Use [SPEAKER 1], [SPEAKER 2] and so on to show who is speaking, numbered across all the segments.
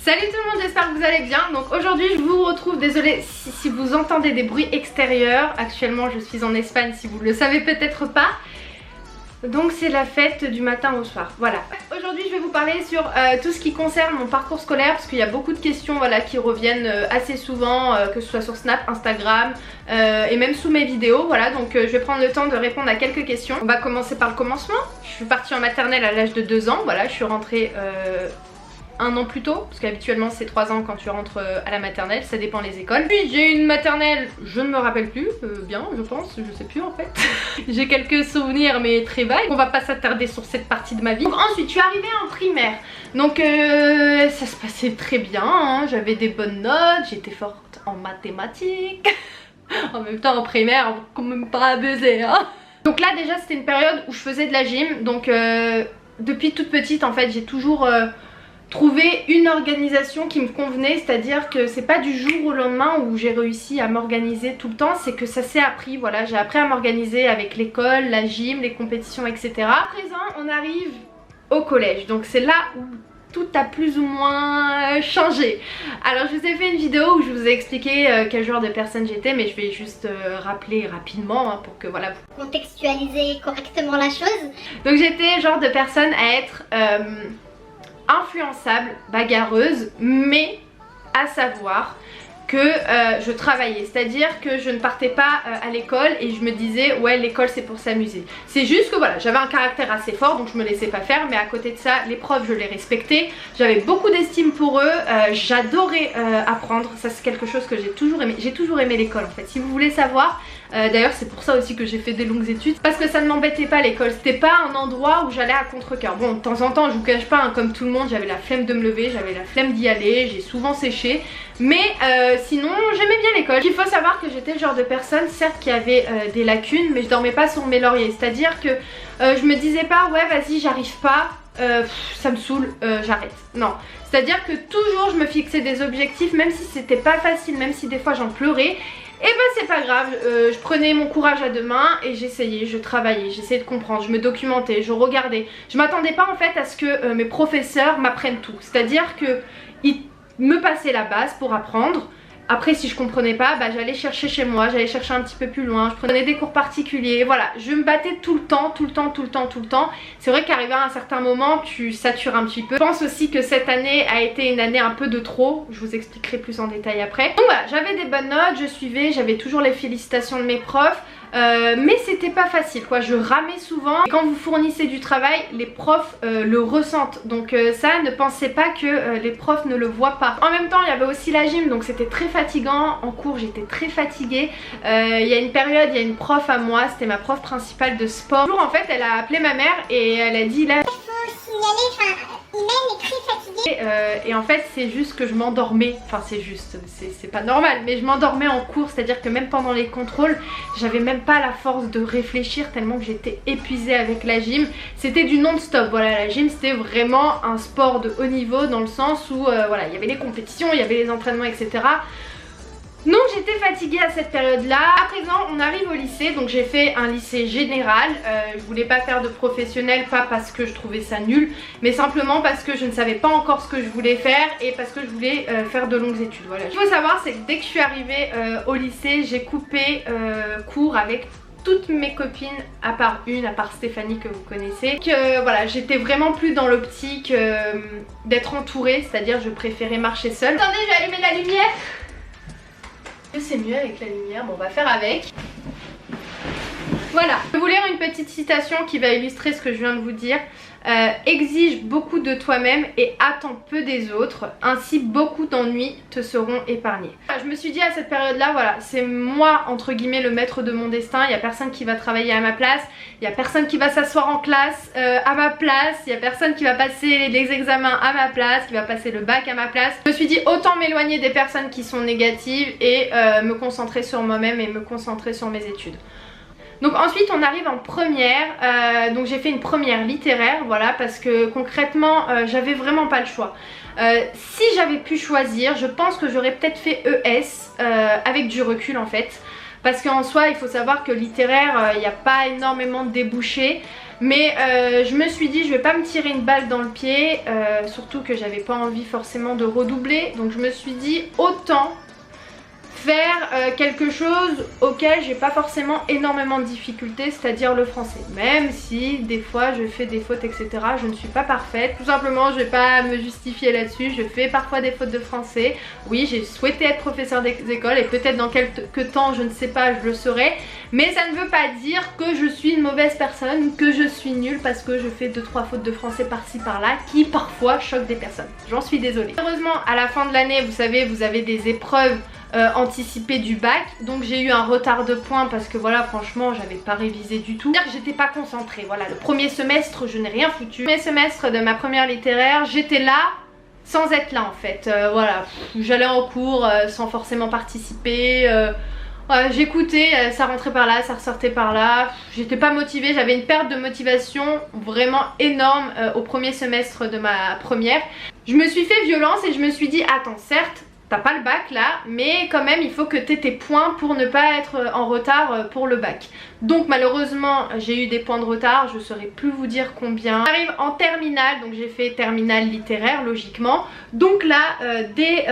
[SPEAKER 1] Salut tout le monde, j'espère que vous allez bien. Donc aujourd'hui je vous retrouve, désolée si vous entendez des bruits extérieurs. Actuellement je suis en Espagne si vous ne le savez peut-être pas. Donc c'est la fête du matin au soir, voilà. Aujourd'hui je vais vous parler sur tout ce qui concerne mon parcours scolaire, parce qu'il y a beaucoup de questions voilà, qui reviennent assez souvent, que ce soit sur Snap, Instagram et même sous mes vidéos, voilà. Donc je vais prendre le temps de répondre à quelques questions. On va commencer par le commencement. Je suis partie en maternelle à l'âge de 2 ans, voilà, je suis rentrée 1 an plus tôt, parce qu'habituellement c'est 3 ans quand tu rentres à la maternelle, ça dépend les écoles. Puis j'ai une maternelle, je ne me rappelle plus, bien je pense, je sais plus en fait. J'ai quelques souvenirs mais très vagues, on va pas s'attarder sur cette partie de ma vie. Donc ensuite je suis arrivée en primaire, donc ça se passait très bien, hein. J'avais des bonnes notes, j'étais forte en mathématiques. En même temps en primaire, on va quand même pas abuser, hein. Donc là déjà c'était une période où je faisais de la gym, donc depuis toute petite en fait j'ai toujours trouver une organisation qui me convenait, c'est-à-dire que c'est pas du jour au lendemain où j'ai réussi à m'organiser tout le temps, c'est que ça s'est appris, voilà, j'ai appris à m'organiser avec l'école, la gym, les compétitions, etc. À présent, on arrive au collège, donc c'est là où tout a plus ou moins changé. Alors je vous ai fait une vidéo où je vous ai expliqué quel genre de personne j'étais, mais je vais juste rappeler rapidement hein, pour que voilà vous
[SPEAKER 2] contextualiser correctement la chose.
[SPEAKER 1] Donc j'étais le genre de personne à être influençable, bagarreuse, mais à savoir que je travaillais, c'est-à-dire que je ne partais pas à l'école et je me disais ouais l'école c'est pour s'amuser. C'est juste que voilà, j'avais un caractère assez fort donc je me laissais pas faire, mais à côté de ça les profs je les respectais, j'avais beaucoup d'estime pour eux, j'adorais apprendre, ça c'est quelque chose que j'ai toujours aimé l'école en fait, si vous voulez savoir. D'ailleurs c'est pour ça aussi que j'ai fait des longues études, parce que ça ne m'embêtait pas l'école, c'était pas un endroit où j'allais à contre-cœur. Bon de temps en temps je vous cache pas hein, comme tout le monde j'avais la flemme de me lever, j'avais la flemme d'y aller, j'ai souvent séché, mais sinon j'aimais bien l'école. Il faut savoir que j'étais le genre de personne certes qui avait des lacunes, mais je dormais pas sur mes lauriers, c'est à dire que je me disais pas ouais vas-y j'arrive pas, ça me saoule, j'arrête. Non, c'est à dire que toujours je me fixais des objectifs, même si c'était pas facile, même si des fois j'en pleurais. Et bah c'est pas grave, je prenais mon courage à deux mains et j'essayais, je travaillais, j'essayais de comprendre, je me documentais, je regardais. Je m'attendais pas en fait à ce que mes professeurs m'apprennent tout, c'est à dire que ils me passaient la base pour apprendre. Après si je comprenais pas, bah, j'allais chercher chez moi, j'allais chercher un petit peu plus loin, je prenais des cours particuliers, voilà, je me battais tout le temps. C'est vrai qu'arrivé à un certain moment, tu satures un petit peu. Je pense aussi que cette année a été une année un peu de trop, je vous expliquerai plus en détail après. Donc voilà, j'avais des bonnes notes, je suivais, j'avais toujours les félicitations de mes profs. Mais c'était pas facile quoi, je ramais souvent. Et quand vous fournissez du travail, les profs le ressentent. Donc ça, ne pensez pas que les profs ne le voient pas. En même temps, il y avait aussi la gym, donc c'était très fatigant. En cours, j'étais très fatiguée. Il y a une période, il y a une prof à moi, c'était ma prof principale de sport. Un jour, en fait, elle a appelé ma mère et elle a dit là...
[SPEAKER 2] Imen est très fatiguée.
[SPEAKER 1] Et en fait c'est juste que je m'endormais, enfin c'est juste, c'est pas normal, mais je m'endormais en cours, c'est à dire que même pendant les contrôles j'avais même pas la force de réfléchir tellement que j'étais épuisée avec la gym. C'était du non-stop, voilà, la gym c'était vraiment un sport de haut niveau dans le sens où voilà, il y avait les compétitions, il y avait les entraînements etc. Donc j'étais fatiguée à cette période là. À présent on arrive au lycée, donc j'ai fait un lycée général. Je voulais pas faire de professionnel, pas parce que je trouvais ça nul, mais simplement parce que je ne savais pas encore ce que je voulais faire et parce que je voulais faire de longues études, voilà. Ce qu'il faut savoir c'est que dès que je suis arrivée au lycée, j'ai coupé cours avec toutes mes copines à part Stéphanie que vous connaissez. Que voilà, j'étais vraiment plus dans l'optique d'être entourée, c'est-à-dire je préférais marcher seule. Attendez, je vais allumer la lumière. C'est mieux avec la lumière, bon on va faire avec. Voilà, je vais vous lire une petite citation qui va illustrer ce que je viens de vous dire. Exige beaucoup de toi-même et attends peu des autres, ainsi beaucoup d'ennuis te seront épargnés. Je me suis dit à cette période là, voilà, c'est moi entre guillemets le maître de mon destin, il n'y a personne qui va travailler à ma place, il n'y a personne qui va s'asseoir en classe à ma place, il n'y a personne qui va passer les examens à ma place, qui va passer le bac à ma place. Je me suis dit autant m'éloigner des personnes qui sont négatives et me concentrer sur moi-même et me concentrer sur mes études. Donc ensuite on arrive en première, donc j'ai fait une première littéraire, voilà, parce que concrètement j'avais vraiment pas le choix. Si j'avais pu choisir, je pense que j'aurais peut-être fait ES avec du recul en fait. Parce qu'en soi il faut savoir que littéraire il n'y a pas énormément de débouchés. Mais je me suis dit je vais pas me tirer une balle dans le pied, surtout que j'avais pas envie forcément de redoubler. Donc je me suis dit autant faire quelque chose auquel j'ai pas forcément énormément de difficultés, c'est-à-dire le français. Même si des fois je fais des fautes etc, je ne suis pas parfaite. Tout simplement je vais pas me justifier là-dessus, je fais parfois des fautes de français. Oui, j'ai souhaité être professeur d'école et peut-être dans quelques temps, je ne sais pas, je le serai. Mais ça ne veut pas dire que je suis une mauvaise personne, que je suis nulle parce que je fais 2-3 fautes de français par-ci par-là qui parfois choquent des personnes. J'en suis désolée. Heureusement à la fin de l'année, vous savez, vous avez des épreuves anticipé du bac, donc j'ai eu un retard de points parce que voilà, franchement j'avais pas révisé du tout, c'est-à-dire que j'étais pas concentrée. Voilà, le premier semestre je n'ai rien foutu. Le premier semestre de ma première littéraire, j'étais là sans être là en fait. Voilà, j'allais en cours sans forcément participer, j'écoutais, ça rentrait par là, ça ressortait par là, j'étais pas motivée, j'avais une perte de motivation vraiment énorme au premier semestre de ma première. Je me suis fait violence et je me suis dit attends, certes t'as pas le bac là, mais quand même il faut que t'aies tes points pour ne pas être en retard pour le bac. Donc malheureusement j'ai eu des points de retard, je saurais plus vous dire combien. J'arrive en terminale, donc j'ai fait terminale littéraire logiquement. Donc là dès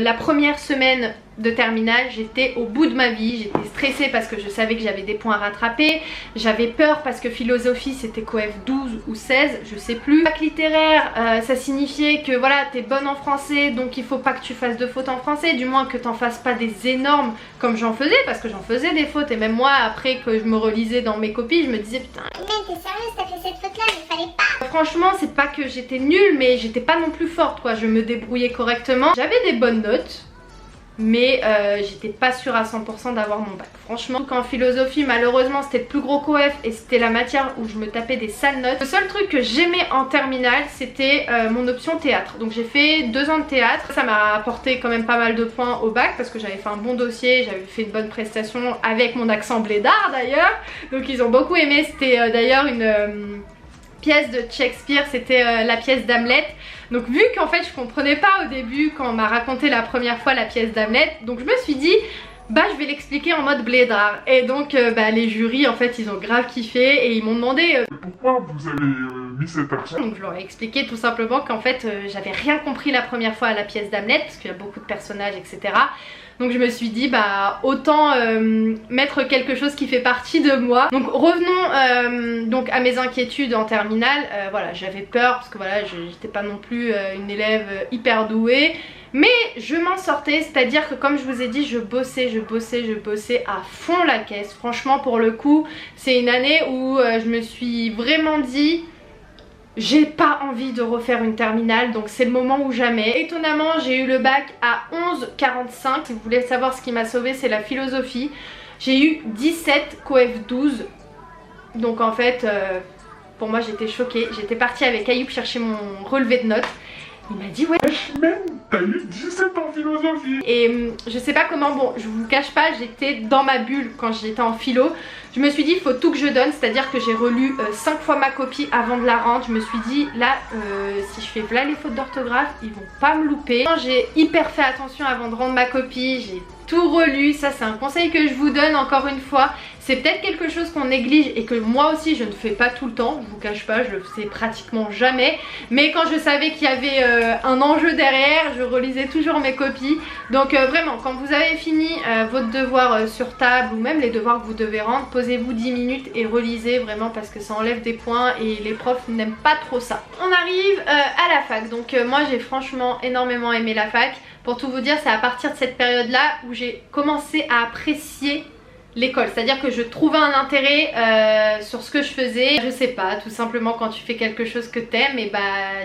[SPEAKER 1] la première semaine de terminale, j'étais au bout de ma vie, j'étais stressée parce que je savais que j'avais des points à rattraper, j'avais peur parce que philosophie c'était coef 12 ou 16, je sais plus. Bac littéraire, ça signifiait que voilà, t'es bonne en français, donc il faut pas que tu fasses de fautes en français, du moins que t'en fasses pas des énormes comme j'en faisais, parce que j'en faisais des fautes et même moi après que je me relisais dans mes copies, je me disais putain
[SPEAKER 2] t'es sérieuse, t'as fait cette faute là, mais fallait pas.
[SPEAKER 1] Franchement c'est pas que j'étais nulle, mais j'étais pas non plus forte quoi, je me débrouillais correctement, j'avais des bonnes notes. Mais j'étais pas sûre à 100% d'avoir mon bac. Franchement, qu'en philosophie, malheureusement, c'était le plus gros coef et c'était la matière où je me tapais des sales notes. Le seul truc que j'aimais en terminale, c'était mon option théâtre. Donc j'ai fait 2 ans de théâtre. Ça m'a apporté quand même pas mal de points au bac parce que j'avais fait un bon dossier, j'avais fait une bonne prestation avec mon accent blédard d'ailleurs. Donc ils ont beaucoup aimé. C'était d'ailleurs une pièce de Shakespeare, c'était la pièce d'Hamlet. Donc vu qu'en fait je comprenais pas au début quand on m'a raconté la première fois la pièce d'Hamlet, donc je me suis dit bah je vais l'expliquer en mode blédard. Et donc les jurys en fait ils ont grave kiffé et ils m'ont demandé
[SPEAKER 3] pourquoi vous avez mis cet accent.
[SPEAKER 1] Donc je leur ai expliqué tout simplement qu'en fait j'avais rien compris la première fois à la pièce d'Hamlet parce qu'il y a beaucoup de personnages etc. Donc je me suis dit bah autant mettre quelque chose qui fait partie de moi. Donc revenons donc à mes inquiétudes en terminale. Voilà, j'avais peur parce que voilà, j'étais pas non plus une élève hyper douée. Mais je m'en sortais, c'est-à-dire que comme je vous ai dit, je bossais à fond la caisse. Franchement pour le coup, c'est une année où je me suis vraiment dit j'ai pas envie de refaire une terminale, donc c'est le moment ou jamais. Étonnamment j'ai eu le bac à 11,45. Si vous voulez savoir ce qui m'a sauvée, c'est la philosophie. J'ai eu 17 coef 12. Donc en fait pour moi j'étais choquée. J'étais partie avec Ayoub chercher mon relevé de notes. Il m'a dit ouais
[SPEAKER 3] même t'as eu 17 en philosophie.
[SPEAKER 1] Et je sais pas comment, bon je vous cache pas, j'étais dans ma bulle quand j'étais en philo. Je me suis dit il faut tout que je donne, c'est à dire que j'ai relu 5 fois ma copie avant de la rendre. Je me suis dit là si je fais là les fautes d'orthographe ils vont pas me louper. J'ai hyper fait attention avant de rendre ma copie, j'ai tout relu. Ça c'est un conseil que je vous donne encore une fois. C'est peut-être quelque chose qu'on néglige et que moi aussi je ne fais pas tout le temps, je vous cache pas, je le fais pratiquement jamais. Mais quand je savais qu'il y avait un enjeu derrière, je relisais toujours mes copies. Donc vraiment, quand vous avez fini votre devoir sur table ou même les devoirs que vous devez rendre, posez-vous 10 minutes et relisez vraiment parce que ça enlève des points et les profs n'aiment pas trop ça. On arrive à la fac, donc moi j'ai franchement énormément aimé la fac. Pour tout vous dire, c'est à partir de cette période-là où j'ai commencé à apprécier l'école, c'est-à-dire que je trouvais un intérêt sur ce que je faisais. Je sais pas, tout simplement quand tu fais quelque chose que t'aimes, et bah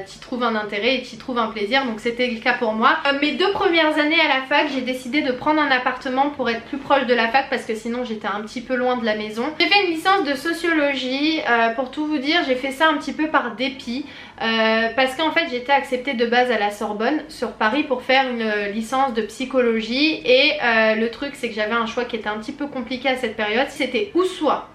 [SPEAKER 1] t'y trouves un intérêt et t'y trouves un plaisir, donc c'était le cas pour moi. Mes 2 premières années à la fac, j'ai décidé de prendre un appartement pour être plus proche de la fac parce que sinon j'étais un petit peu loin de la maison. J'ai fait une licence de sociologie, pour tout vous dire j'ai fait ça un petit peu par dépit. Parce qu'en fait j'étais acceptée de base à la Sorbonne sur Paris pour faire une licence de psychologie et le truc c'est que j'avais un choix qui était un petit peu compliqué à cette période. C'était ou soit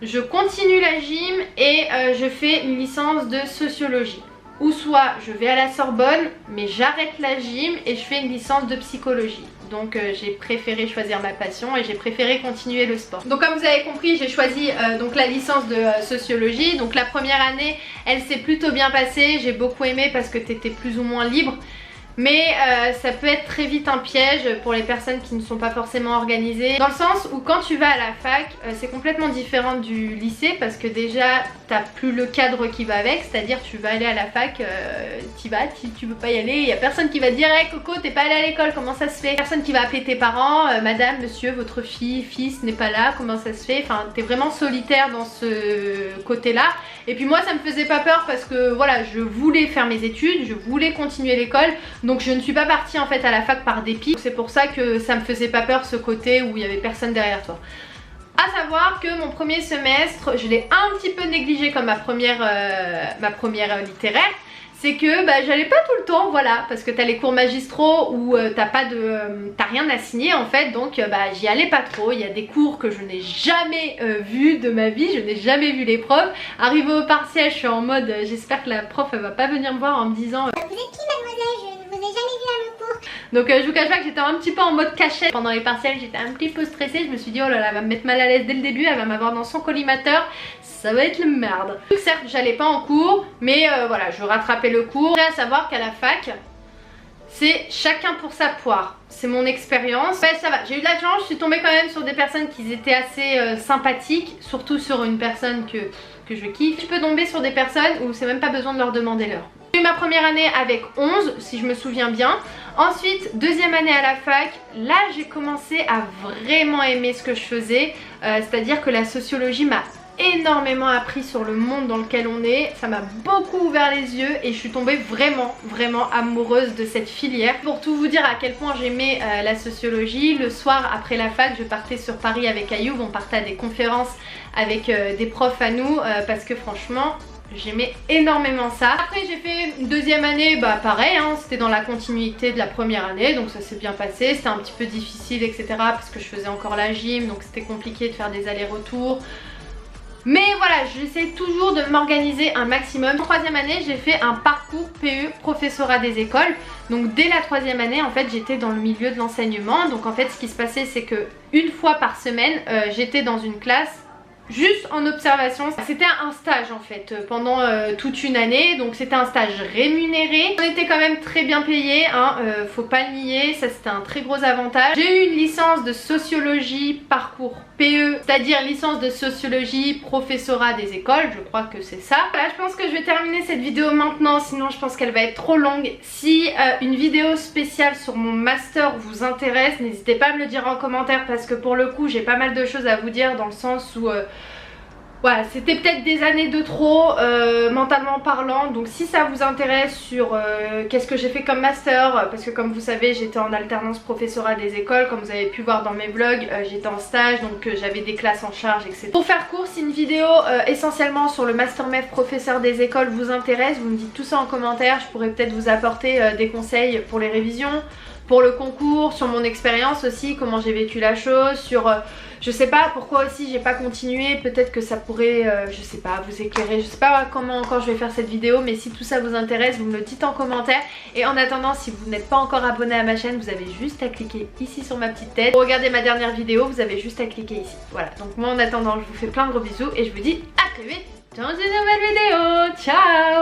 [SPEAKER 1] je continue la gym et je fais une licence de sociologie, ou soit je vais à la Sorbonne mais j'arrête la gym et je fais une licence de psychologie. Donc j'ai préféré choisir ma passion et j'ai préféré continuer le sport. Donc comme vous avez compris, j'ai choisi donc la licence de sociologie. Donc la première année elle s'est plutôt bien passée, j'ai beaucoup aimé parce que tu étais plus ou moins libre. Mais ça peut être très vite un piège pour les personnes qui ne sont pas forcément organisées. Dans le sens où quand tu vas à la fac, c'est complètement différent du lycée parce que déjà t'as plus le cadre qui va avec. C'est-à-dire tu vas aller à la fac, t'y vas, tu veux pas y aller, il y a personne qui va te dire hey, Coco t'es pas allé à l'école, comment ça se fait? Personne qui va appeler tes parents, madame, monsieur, votre fille, fils n'est pas là, comment ça se fait? Enfin t'es vraiment solitaire dans ce côté là. Et puis moi ça me faisait pas peur parce que voilà, je voulais faire mes études, je voulais continuer l'école. Donc je ne suis pas partie en fait à la fac par dépit. C'est pour ça que ça me faisait pas peur ce côté où il y avait personne derrière toi. À savoir que mon premier semestre, je l'ai un petit peu négligé comme ma première littéraire. C'est que bah, j'allais pas tout le temps, voilà, parce que t'as les cours magistraux où t'as rien à signer en fait, donc bah, j'y allais pas trop. Il y a des cours que je n'ai jamais vus de ma vie, je n'ai jamais vu les profs. Arrivé au partiel, je suis en mode, j'espère que la prof elle va pas venir me voir en me disant
[SPEAKER 2] Vous êtes qui mademoiselle? Je ne vous ai jamais vu à mon cours.
[SPEAKER 1] Donc je vous cache pas que j'étais un petit peu en mode cachette. Pendant les partiels j'étais un petit peu stressée, je me suis dit oh là là, elle va me mettre mal à l'aise dès le début, elle va m'avoir dans son collimateur, ça va être le merde. Certes j'allais pas en cours, mais voilà, je rattrapais le cours. Et à savoir qu'à la fac, c'est chacun pour sa poire. C'est mon expérience. Ouais, ça va, j'ai eu de la chance, je suis tombée quand même sur des personnes qui étaient assez sympathiques, surtout sur une personne que je kiffe. Je peux tomber sur des personnes où c'est même pas besoin de leur demander l'heure. J'ai eu ma première année avec 11 si je me souviens bien. Ensuite deuxième année à la fac, là j'ai commencé à vraiment aimer ce que je faisais. C'est-à-dire que la sociologie m'a énormément appris sur le monde dans lequel on est. Ça m'a beaucoup ouvert les yeux et je suis tombée vraiment amoureuse de cette filière. Pour tout vous dire à quel point j'aimais la sociologie, le soir après la fac je partais sur Paris avec Ayoub, on partait à des conférences avec des profs à nous parce que franchement j'aimais énormément ça. Après j'ai fait une deuxième année, bah pareil hein, c'était dans la continuité de la première année, donc ça s'est bien passé. C'était un petit peu difficile etc parce que je faisais encore la gym, donc c'était compliqué de faire des allers-retours. Mais voilà, j'essaie toujours de m'organiser un maximum. En troisième année, j'ai fait un parcours PE, professorat des écoles. Donc dès la troisième année, en fait, j'étais dans le milieu de l'enseignement. Donc en fait, ce qui se passait, c'est que une fois par semaine, j'étais dans une classe juste en observation. C'était un stage en fait pendant toute une année, donc c'était un stage rémunéré. On était quand même très bien payé, hein, faut pas le nier, ça c'était un très gros avantage. J'ai eu une licence de sociologie parcours PE, c'est-à-dire licence de sociologie professorat des écoles, je crois que c'est ça. Là je pense que je vais terminer cette vidéo maintenant, sinon je pense qu'elle va être trop longue. Si une vidéo spéciale sur mon master vous intéresse, n'hésitez pas à me le dire en commentaire parce que pour le coup j'ai pas mal de choses à vous dire dans le sens où voilà, c'était peut-être des années de trop mentalement parlant, donc si ça vous intéresse sur qu'est-ce que j'ai fait comme master, parce que comme vous savez j'étais en alternance professorat des écoles, comme vous avez pu voir dans mes vlogs, j'étais en stage donc j'avais des classes en charge etc. Pour faire court, si une vidéo essentiellement sur le master MEF professeur des écoles vous intéresse, vous me dites tout ça en commentaire, je pourrais peut-être vous apporter des conseils pour les révisions, pour le concours, sur mon expérience aussi, comment j'ai vécu la chose, sur je sais pas pourquoi aussi j'ai pas continué, peut-être que ça pourrait je sais pas vous éclairer, je sais pas comment encore je vais faire cette vidéo, mais si tout ça vous intéresse vous me le dites en commentaire. Et en attendant, si vous n'êtes pas encore abonné à ma chaîne, vous avez juste à cliquer ici sur ma petite tête. Pour regarder ma dernière vidéo, vous avez juste à cliquer ici. Voilà, donc moi en attendant je vous fais plein de gros bisous et je vous dis à très vite dans une nouvelle vidéo. Ciao.